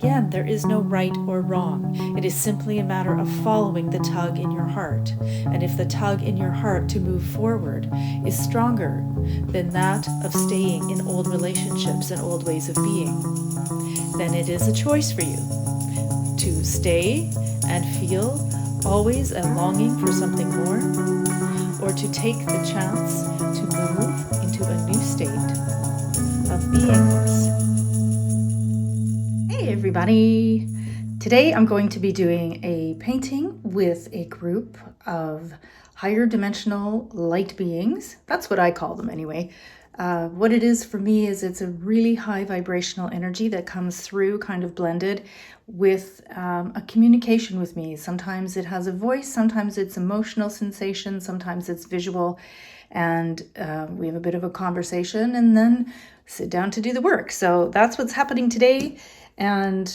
Again, there is no right or wrong. It is simply a matter of following the tug in your heart. And if the tug in your heart to move forward is stronger than that of staying in old relationships and old ways of being, then it is a choice for you to stay and feel always a longing for something more, or to take the chance to move into a new state of beingness. Hey everybody! Today I'm going to be doing a painting with a group of higher dimensional light beings. That's what I call them anyway. What it is for me is it's a really high vibrational energy that comes through kind of blended with a communication with me. Sometimes it has a voice, sometimes it's emotional sensation, sometimes it's visual, and we have a bit of a conversation and then sit down to do the work. So that's what's happening today. And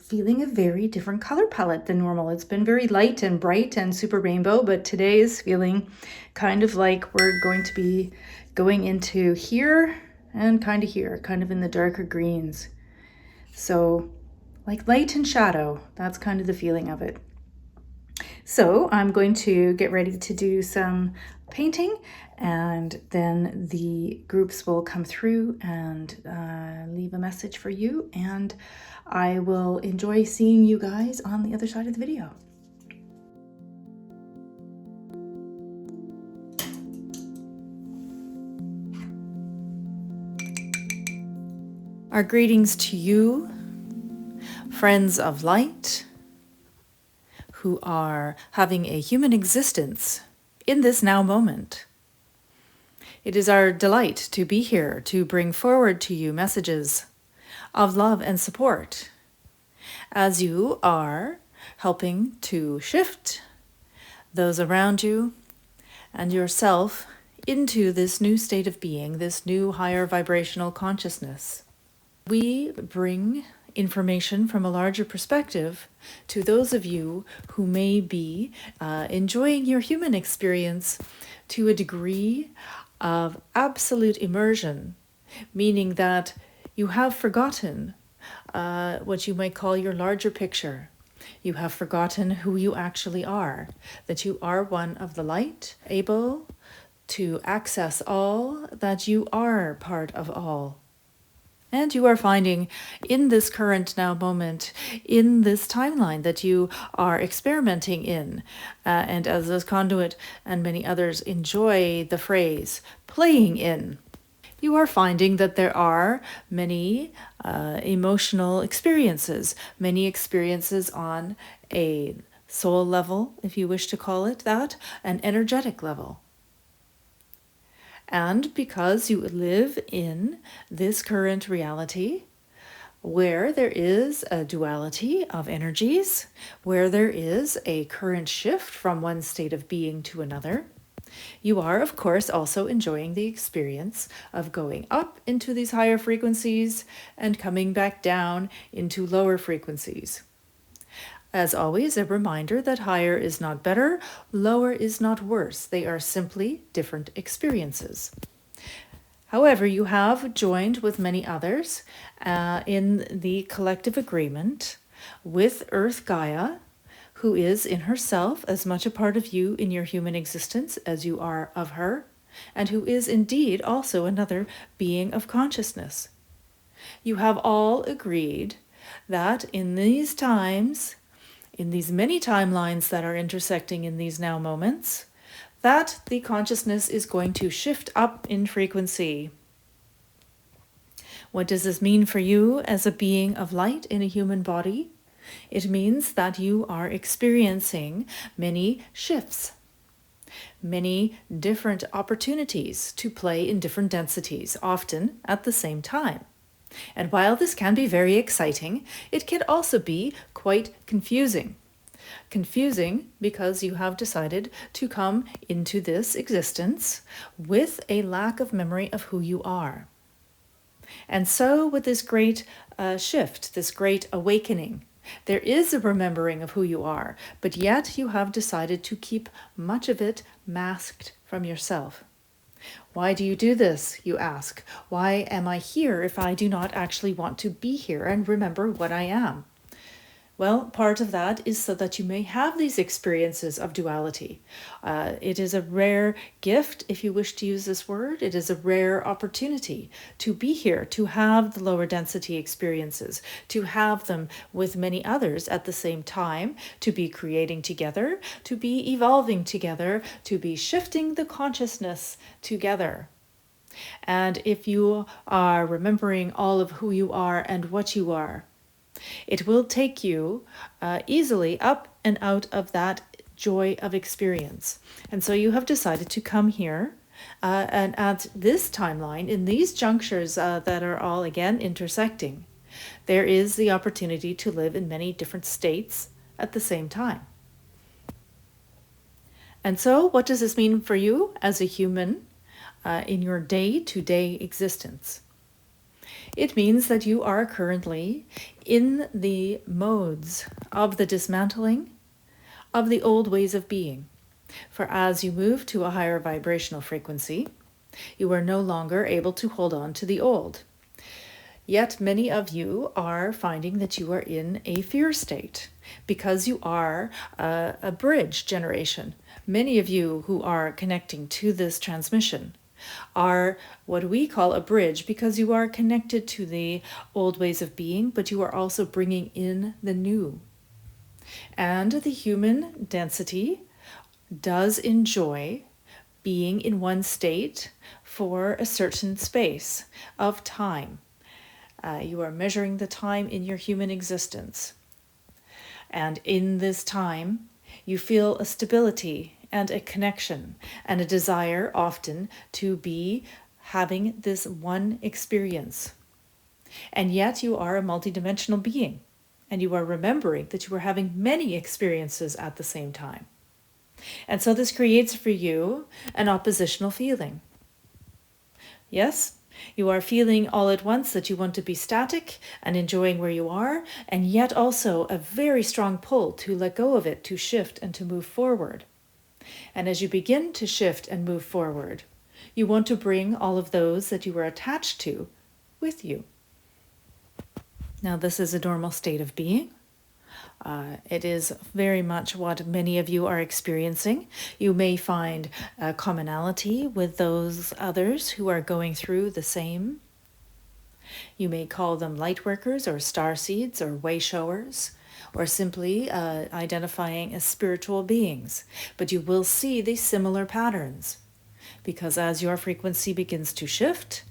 feeling a very different color palette than normal. It's been very light and bright and super rainbow, but today is feeling kind of like we're going to be going into here and kind of here, kind of in the darker greens. So like light and shadow, that's kind of the feeling of it. So I'm going to get ready to do some painting, and then the groups will come through and leave a message for you, and I will enjoy seeing you guys on the other side of the video. Our greetings to you, friends of light, who are having a human existence in this now moment. It is our delight to be here to bring forward to you messages of love and support as you are helping to shift those around you and yourself into this new state of being, this new higher vibrational consciousness. We bring information from a larger perspective to those of you who may be enjoying your human experience to a degree of absolute immersion, meaning that you have forgotten what you might call your larger picture. You have forgotten who you actually are, that you are one of the light, able to access all, that you are part of all. And you are finding in this current now moment, in this timeline that you are experimenting in, and as this conduit and many others enjoy the phrase, playing in, you are finding that there are many emotional experiences, many experiences on a soul level, if you wish to call it that, an energetic level. And because you live in this current reality, where there is a duality of energies, where there is a current shift from one state of being to another, you are, of course, also enjoying the experience of going up into these higher frequencies and coming back down into lower frequencies. As always, a reminder that higher is not better, lower is not worse. They are simply different experiences. However, you have joined with many others in the collective agreement with Earth Gaia, who is in herself as much a part of you in your human existence as you are of her, and who is indeed also another being of consciousness. You have all agreed that in these times, in these many timelines that are intersecting in these now moments, that the consciousness is going to shift up in frequency. What does this mean for you as a being of light in a human body? It means that you are experiencing many shifts, many different opportunities to play in different densities, often at the same time. And while this can be very exciting, it can also be quite confusing. Confusing because you have decided to come into this existence with a lack of memory of who you are. And so with this great shift, this great awakening, there is a remembering of who you are, but yet you have decided to keep much of it masked from yourself. Why do you do this? You ask. Why am I here if I do not actually want to be here and remember what I am? Well, part of that is so that you may have these experiences of duality. It is a rare gift, if you wish to use this word. It is a rare opportunity to be here, to have the lower density experiences, to have them with many others at the same time, to be creating together, to be evolving together, to be shifting the consciousness together. And if you are remembering all of who you are and what you are, it will take you easily up and out of that joy of experience. And so you have decided to come here and at this timeline, in these junctures that are all again intersecting, there is the opportunity to live in many different states at the same time. And so what does this mean for you as a human in your day-to-day existence? It means that you are currently in the modes of the dismantling of the old ways of being. For as you move to a higher vibrational frequency, you are no longer able to hold on to the old. Yet many of you are finding that you are in a fear state because you are a bridge generation. Many of you who are connecting to this transmission are what we call a bridge because you are connected to the old ways of being, but you are also bringing in the new. And the human density does enjoy being in one state for a certain space of time. You are measuring the time in your human existence. And in this time, you feel a stability and a connection and a desire often to be having this one experience. And yet you are a multidimensional being, and you are remembering that you are having many experiences at the same time. And so this creates for you an oppositional feeling. Yes, you are feeling all at once that you want to be static and enjoying where you are, and yet also a very strong pull to let go of it, to shift and to move forward. And as you begin to shift and move forward, you want to bring all of those that you were attached to with you. Now, this is a normal state of being. It is very much what many of you are experiencing. You may find a commonality with those others who are going through the same. You may call them Lightworkers or Starseeds or wayshowers, or simply identifying as spiritual beings. But you will see these similar patterns, because as your frequency begins to shift,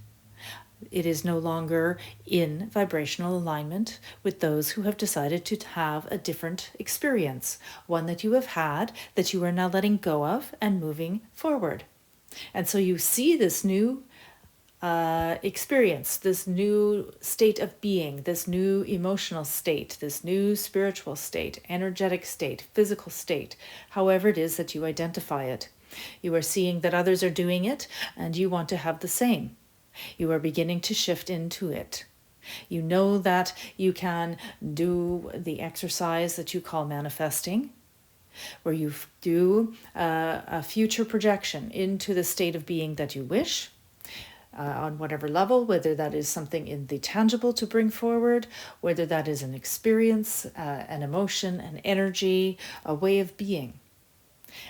it is no longer in vibrational alignment with those who have decided to have a different experience, one that you have had, that you are now letting go of and moving forward. And so you see this new experience, this new state of being, this new emotional state, this new spiritual state, energetic state, physical state, however it is that you identify it. You are seeing that others are doing it and you want to have the same. You are beginning to shift into it. You know that you can do the exercise that you call manifesting, where you do a future projection into the state of being that you wish, on whatever level, whether that is something in the tangible to bring forward, whether that is an experience, an emotion, an energy, a way of being.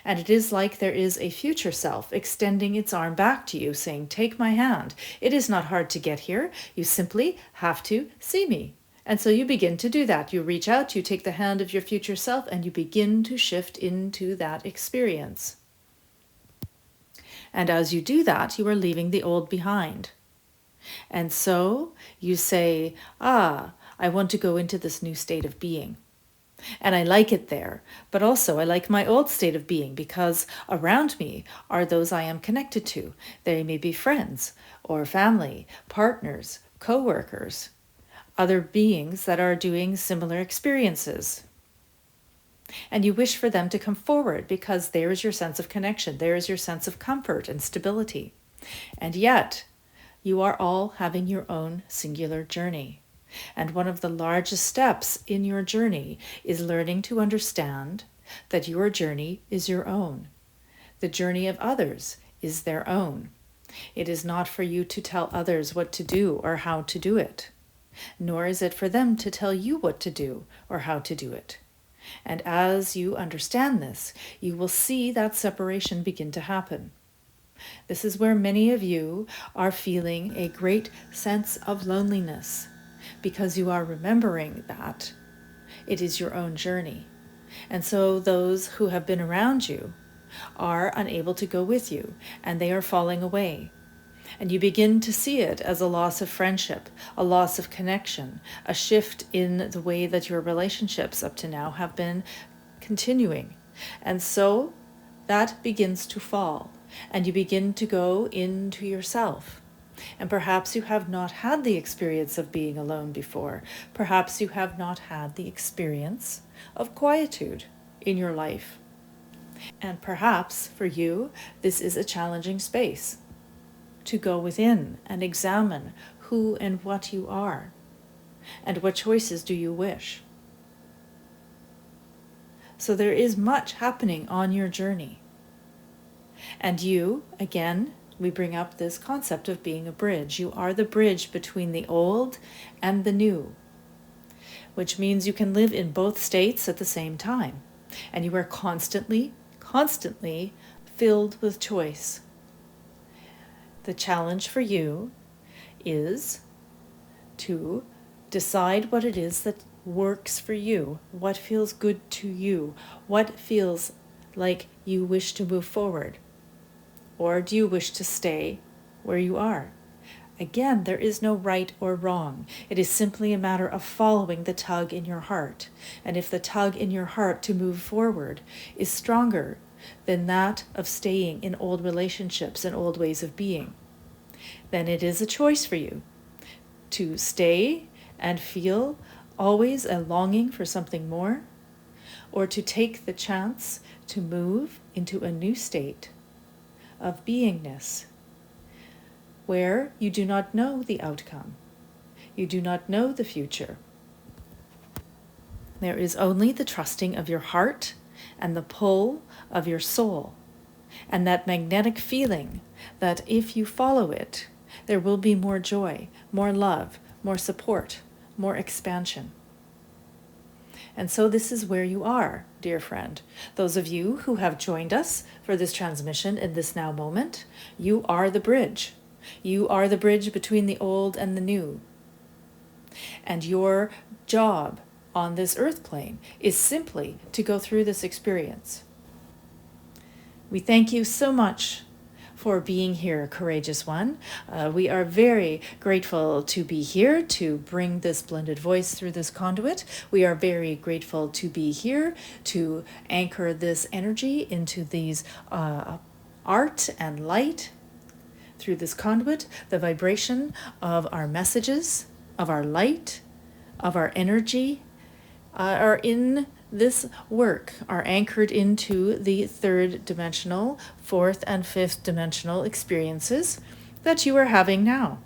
And it is like there is a future self extending its arm back to you, saying, "Take my hand. It is not hard to get here. You simply have to see me." And so you begin to do that. You reach out, you take the hand of your future self, and you begin to shift into that experience. And as you do that, you are leaving the old behind. And so you say, I want to go into this new state of being. And I like it there, but also I like my old state of being because around me are those I am connected to. They may be friends or family, partners, co-workers, other beings that are doing similar experiences. And you wish for them to come forward because there is your sense of connection, there is your sense of comfort and stability. And yet, you are all having your own singular journey. And one of the largest steps in your journey is learning to understand that your journey is your own. The journey of others is their own. It is not for you to tell others what to do or how to do it, nor is it for them to tell you what to do or how to do it. And as you understand this, you will see that separation begin to happen. This is where many of you are feeling a great sense of loneliness, because you are remembering that it is your own journey. And so those who have been around you are unable to go with you, and they are falling away. And you begin to see it as a loss of friendship, a loss of connection, a shift in the way that your relationships up to now have been continuing. And so that begins to fall, and you begin to go into yourself. And perhaps you have not had the experience of being alone before. Perhaps you have not had the experience of quietude in your life. And perhaps for you, this is a challenging space to go within and examine who and what you are, and what choices do you wish. So there is much happening on your journey. And you, again, we bring up this concept of being a bridge. You are the bridge between the old and the new, which means you can live in both states at the same time. And you are constantly filled with choice. The challenge for you is to decide what it is that works for you, what feels good to you, what feels like you wish to move forward. Or do you wish to stay where you are? Again, there is no right or wrong. It is simply a matter of following the tug in your heart. And if the tug in your heart to move forward is stronger than that of staying in old relationships and old ways of being, then it is a choice for you to stay and feel always a longing for something more, or to take the chance to move into a new state of beingness, where you do not know the outcome. You do not know the future. There is only the trusting of your heart and the pull of your soul, and that magnetic feeling that if you follow it, there will be more joy, more love, more support, more expansion. And so this is where you are, dear friend. Those of you who have joined us for this transmission in this now moment, you are the bridge. You are the bridge between the old and the new. And your job on this earth plane is simply to go through this experience. We thank you so much for being here, courageous one. We are very grateful to be here to bring this blended voice through this conduit. We are very grateful to be here to anchor this energy into these art and light through this conduit, the vibration of our messages, of our light, of our energy, are in this work, are anchored into the third dimensional, fourth and fifth dimensional experiences that you are having now.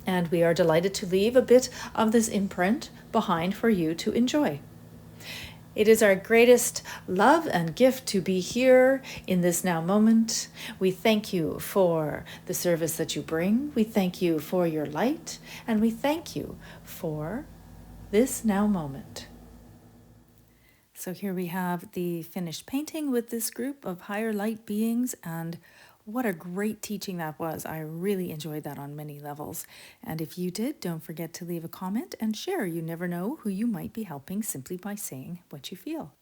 And we are delighted to leave a bit of this imprint behind for you to enjoy. It is our greatest love and gift to be here in this now moment. We thank you for the service that you bring. We thank you for your light, and we thank you for this now moment. So here we have the finished painting with this group of higher light beings, and what a great teaching that was. I really enjoyed that on many levels. And if you did, don't forget to leave a comment and share. You never know who you might be helping simply by saying what you feel.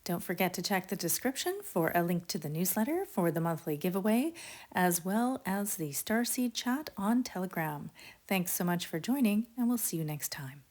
Don't forget to check the description for a link to the newsletter for the monthly giveaway, as well as the Starseed chat on Telegram. Thanks so much for joining, and we'll see you next time.